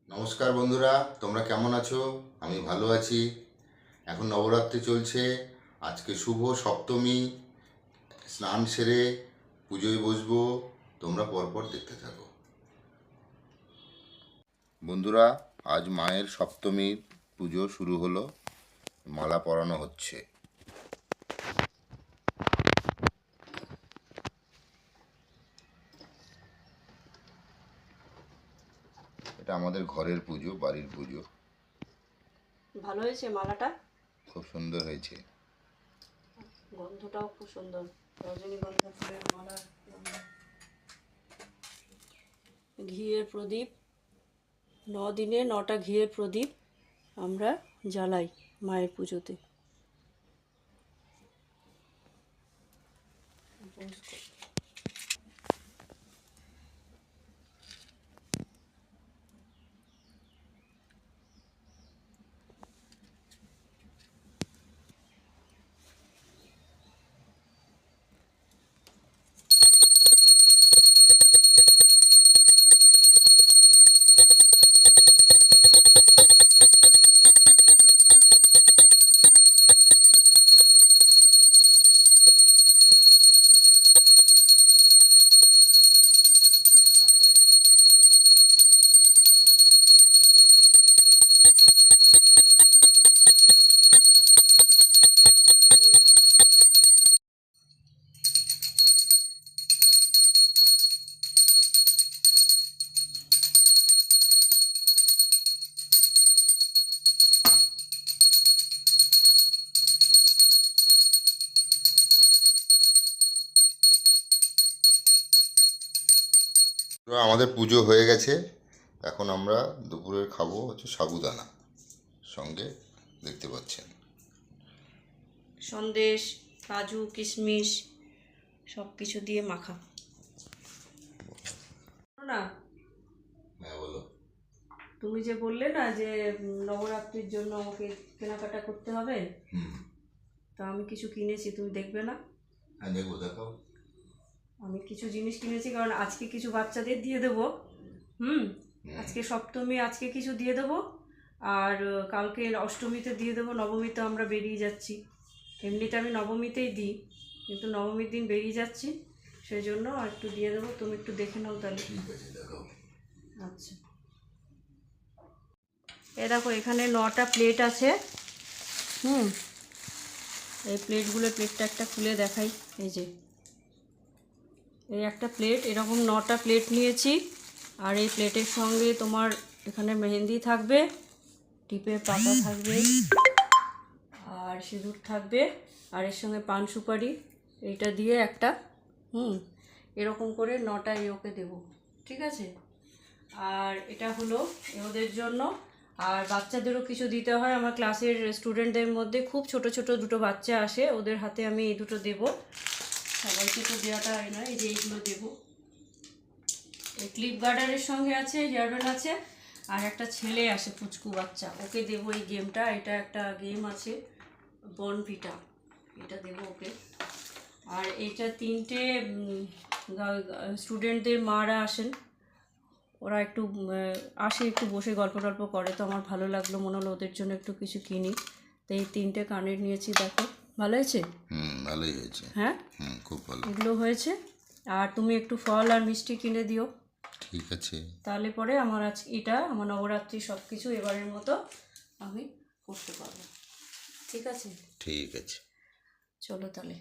নমস্কার বন্ধুরা, তোমরা কেমন আছো? আমি ভালো আছি। এখন নবরাত্রি চলছে। আজকে শুভ সপ্তমী। স্নান সেরে পুজোয় বসবো। তোমরা পরপর দেখতে থাকো। বন্ধুরা, আজ মায়ের সপ্তমীর পুজো শুরু হলো। মালা পরানো হচ্ছে। এটা আমাদের ঘরের পুজো, বাড়ির পুজো। ভালো হয়েছে মালাটা, খুব সুন্দর হয়েছে। গন্ধটাও খুব সুন্দর, রজনীগন্ধা ফুলের মালা। ঘিয়ের প্রদীপ, 9 দিনে 9টা ঘিয়ের প্রদীপ আমরা জ্বালাই মায়ের পুজোতে। আমাদের পুজো হয়ে গেছে। এখন আমরা দুপুরের খাবো হচ্ছে সাবুদানা। সঙ্গে দেখতে পাচ্ছেন সন্দেশ, কাজু, কিশমিশ সব কিছু দিয়ে মাখা। না, হ্যাঁ বলো। তুমি যে বললে না যে নবরাত্রির জন্য আমাকে কেনাকাটা করতে হবে, তা আমি কিছু কিনেছি, তুমি দেখবে না? হ্যাঁ দেখবো, দেখাও। আমি কিছু জিনিস কিনেছি, কারণ আজকে কিছু বাচ্চাদের দিয়ে দেবো। আজকে সপ্তমী, আজকে কিছু দিয়ে দেবো, আর কালকে অষ্টমীতে দিয়ে দেবো, নবমীতে আমরা বেরিয়ে যাচ্ছি। এমনিতে আমি নবমীতেই দিই, কিন্তু নবমীর দিন বেরিয়ে যাচ্ছি, সেই জন্য একটু দিয়ে দেবো। তুমি একটু দেখে নাও তাহলে। ঠিক আছে, দেখাও। আচ্ছা, দেখো এখানে 9টা প্লেট আছে। এই প্লেটটা একটা খুলে দেখাই। এই যে এই একটা প্লেট, এরকম 9টা প্লেট নিয়েছি। আর এই প্লেটের সঙ্গে তোমার এখানে মেহেন্দি থাকবে, টিপের পাতা থাকবে, আর সিঁদুর থাকবে, আর এর সঙ্গে পান সুপারি, এইটা দিয়ে একটা এরকম করে 9টা ওকে দেবো, ঠিক আছে? আর এটা হলো ওদের জন্য। আর বাচ্চাদেরও কিছু দিতে হয়। আমার ক্লাসের স্টুডেন্টদের মধ্যে খুব ছোট ছোট দুটো বাচ্চা আসে, ওদের হাতে আমি এই দুটো দেবো। সবাইকে তো দেওয়াটা হয় না, এই যে এইগুলো দেবো। এই ক্লিপ গার্ডারের সঙ্গে আছে, হেয়ারব্যান্ড আছে, আর একটা ছেলে আসে পুচকু বাচ্চা, ওকে দেবো এই গেমটা। এটা একটা গেম আছে, বনভিটা, এটা দেবো ওকে। আর এটা 3টে স্টুডেন্টদের মারা আসেন, ওরা একটু আসে, একটু বসে গল্প টল্প করে, তো আমার ভালো লাগলো, মনে হলো ওদের জন্য একটু কিছু কিনি। তো এই 3টে কানের নিয়েছি, দেখো ভালো হয়েছে? ভালোই হয়েছে। হ্যাঁ, খুব ভালো। এগুলো হয়েছে। আর তুমি একটু ফল আর মিষ্টি কিনে দিও, ঠিক আছে। তাহলে পরে আমার এটা আমার নবরাত্রি সব কিছু এবারের মতো আমি করতে পারবো, ঠিক আছে? ঠিক আছে। চলো তাহলে।